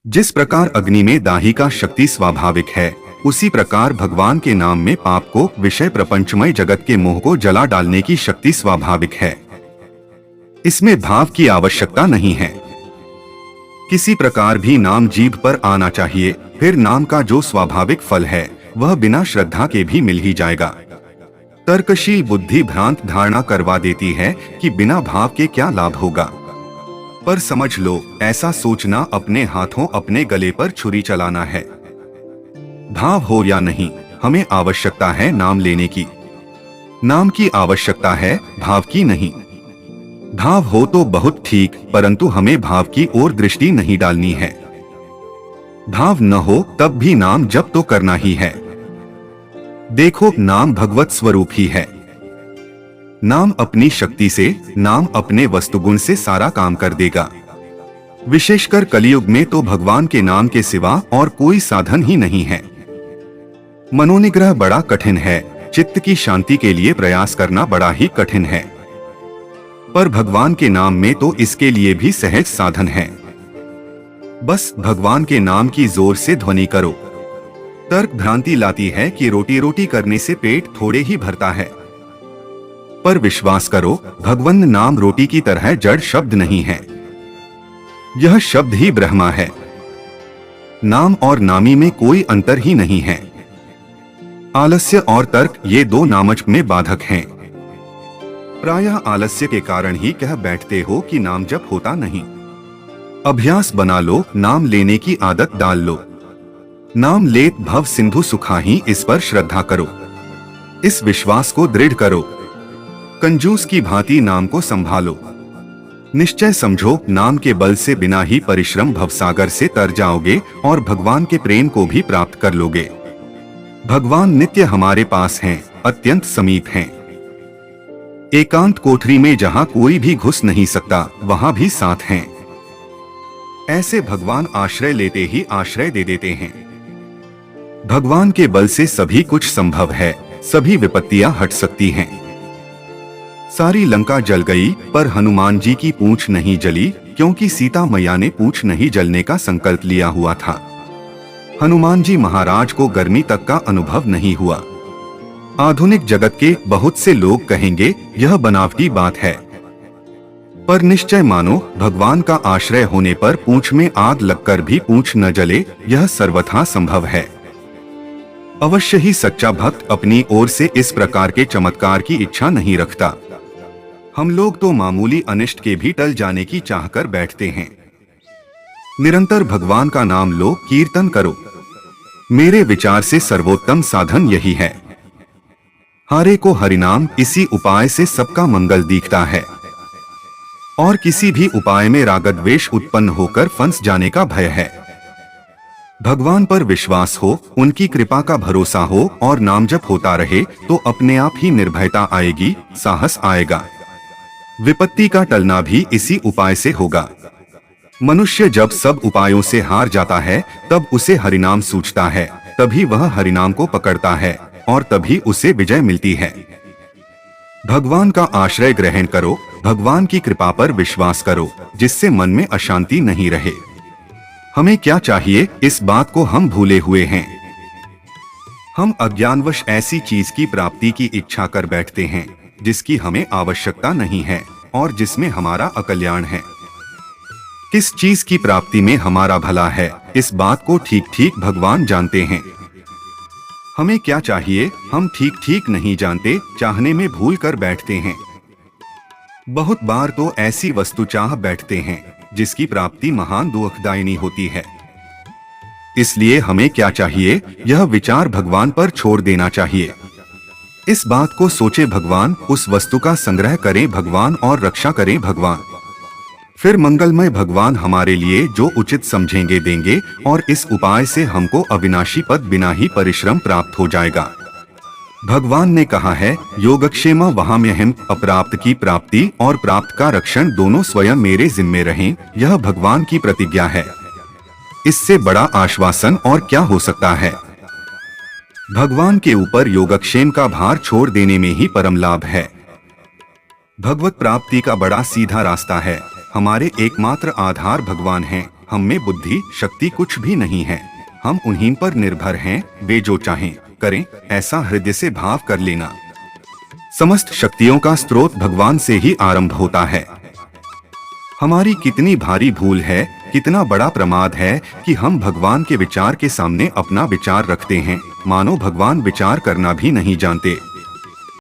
जिस प्रकार अग्नि में दाही का शक्ति स्वाभाविक है, उसी प्रकार भगवान के नाम में पाप को, विषय प्रपंचमय जगत के मोह को जला डालने की शक्ति स्वाभाविक है। इसमें भाव की आवश्यकता नहीं है। किसी प्रकार भी नाम जीभ पर आना चाहिए, फिर नाम का जो स्वाभाविक फल है वह बिना श्रद्धा के भी मिल ही जाएगा। तर्कशील बुद्धि भ्रांत धारणा करवा देती है कि बिना भाव के क्या लाभ होगा। पर समझ लो, ऐसा सोचना अपने हाथों अपने गले पर छुरी चलाना है। भाव हो या नहीं, हमें आवश्यकता है नाम लेने की। नाम की आवश्यकता है, भाव की नहीं। भाव हो तो बहुत ठीक, परंतु हमें भाव की ओर दृष्टि नहीं डालनी है। भाव न हो तब भी नाम जप तो करना ही है। देखो, नाम भगवत स्वरूप ही है। नाम अपनी शक्ति से, नाम अपने वस्तुगुण से सारा काम कर देगा। विशेषकर कलयुग में तो भगवान के नाम के सिवा और कोई साधन ही नहीं है। मनोनिग्रह बड़ा कठिन है, चित्त की शांति के लिए प्रयास करना बड़ा ही कठिन है। पर भगवान के नाम में तो इसके लिए भी सहज साधन है। बस भगवान के नाम की जोर से ध्वनि करो। तर्क भ्रांति लाती है कि रोटी रोटी करने से पेट थोड़े ही भरता है। पर विश्वास करो, भगवान नाम रोटी की तरह जड़ शब्द नहीं है। यह शब्द ही ब्रह्मा है। नाम और नामी में कोई अंतर ही नहीं है। आलस्य और तर्क ये दो नामच में बाधक हैं। प्रायः आलस्य के कारण ही कह बैठते हो कि नाम जप होता नहीं। अभ्यास बना लो, नाम लेने की आदत डाल लो। नाम लेत भव सिंधु सुखाही, इस पर श्रद्धा करो। इस विश्वास को दृढ़ करो। कंजूस की भांति नाम को संभालो। निश्चय समझो, नाम के बल से बिना ही परिश्रम भवसागर से तर जाओगे और भगवान के प्रेम को भी प्राप्त कर लोगे। भगवान नित्य हमारे पास हैं, अत्यंत समीप हैं। एकांत कोठरी में जहां कोई भी घुस नहीं सकता, वहां भी साथ हैं। ऐसे भगवान आश्रय लेते ही आश्रय दे देते हैं। भगवान के बल से सभी कुछ संभव है, सभी विपत्तियां हट सकती हैं। सारी लंका जल गई, पर हनुमान जी की पूंछ नहीं जली, क्योंकि सीता मैया ने पूंछ नहीं जलने का संकल्प लिया हुआ था। हनुमान जी महाराज को गर्मी तक का अनुभव नहीं हुआ। आधुनिक जगत के बहुत से लोग कहेंगे यह बनावटी बात है, पर निश्चय मानो, भगवान का आश्रय होने पर पूंछ में आग लगकर भी पूंछ न जले, यह सर्वथा संभव है। अवश्य ही सच्चा भक्त अपनी ओर से इस प्रकार के चमत्कार की इच्छा नहीं रखता। हम लोग तो मामूली अनिष्ट के भी टल जाने की चाह कर बैठते हैं। निरंतर भगवान का नाम लो, कीर्तन करो। मेरे विचार से सर्वोत्तम साधन यही है। हारे को हरिनाम, इसी उपाय से सबका मंगल दिखता है। और किसी भी उपाय में रागद्वेष उत्पन्न होकर फंस जाने का भय है। भगवान पर विश्वास हो, उनकी कृपा का भरोसा हो और नाम जप होता रहे तो अपने आप ही निर्भयता आएगी, साहस आएगा। विपत्ति का टलना भी इसी उपाय से होगा। मनुष्य जब सब उपायों से हार जाता है, तब उसे हरिनाम सूझता है, तभी वह हरिनाम को पकड़ता है और तभी उसे विजय मिलती है। भगवान का आश्रय ग्रहण करो, भगवान की कृपा पर विश्वास करो, जिससे मन में अशांति नहीं रहे। हमें क्या चाहिए, इस बात को हम भूले हुए हैं। हम अज्ञानवश ऐसी चीज की प्राप्ति की इच्छा कर बैठते हैं जिसकी हमें आवश्यकता नहीं है और जिसमें हमारा अकल्याण है। किस चीज की प्राप्ति में हमारा भला है, इस बात को ठीक ठीक भगवान जानते हैं। हमें क्या चाहिए, हम ठीक ठीक नहीं जानते, चाहने में भूल कर बैठते हैं। बहुत बार तो ऐसी वस्तु चाह बैठते हैं जिसकी प्राप्ति महान दुखदायिनी होती है। इसलिए हमें क्या चाहिए, यह विचार भगवान पर छोड़ देना चाहिए। इस बात को सोचे भगवान, उस वस्तु का संग्रह करें भगवान और रक्षा करें भगवान। फिर मंगलमय भगवान हमारे लिए जो उचित समझेंगे देंगे और इस उपाय से हमको अविनाशी पद बिना ही परिश्रम प्राप्त हो जाएगा। भगवान ने कहा है, योगक्षेम वहाम्यहम्, अप्राप्त की प्राप्ति और प्राप्त का रक्षण दोनों स्वयं मेरे जिम्मे रहें। यह भगवान की प्रतिज्ञा है। इससे बड़ा आश्वासन और क्या हो सकता है। भगवान के ऊपर योगक्षेम का भार छोड़ देने में ही परम लाभ है। भगवत प्राप्ति का बड़ा सीधा रास्ता है। हमारे एकमात्र आधार भगवान हैं। हम में बुद्धि शक्ति कुछ भी नहीं है। हम उन्हीं पर निर्भर हैं, वे जो चाहें करें, ऐसा हृदय से भाव कर लेना। समस्त शक्तियों का स्रोत भगवान से ही आरंभ होता है। हमारी कितनी भारी भूल है, कितना बड़ा प्रमाद है कि हम भगवान के विचार के सामने अपना विचार रखते हैं, मानो भगवान विचार करना भी नहीं जानते।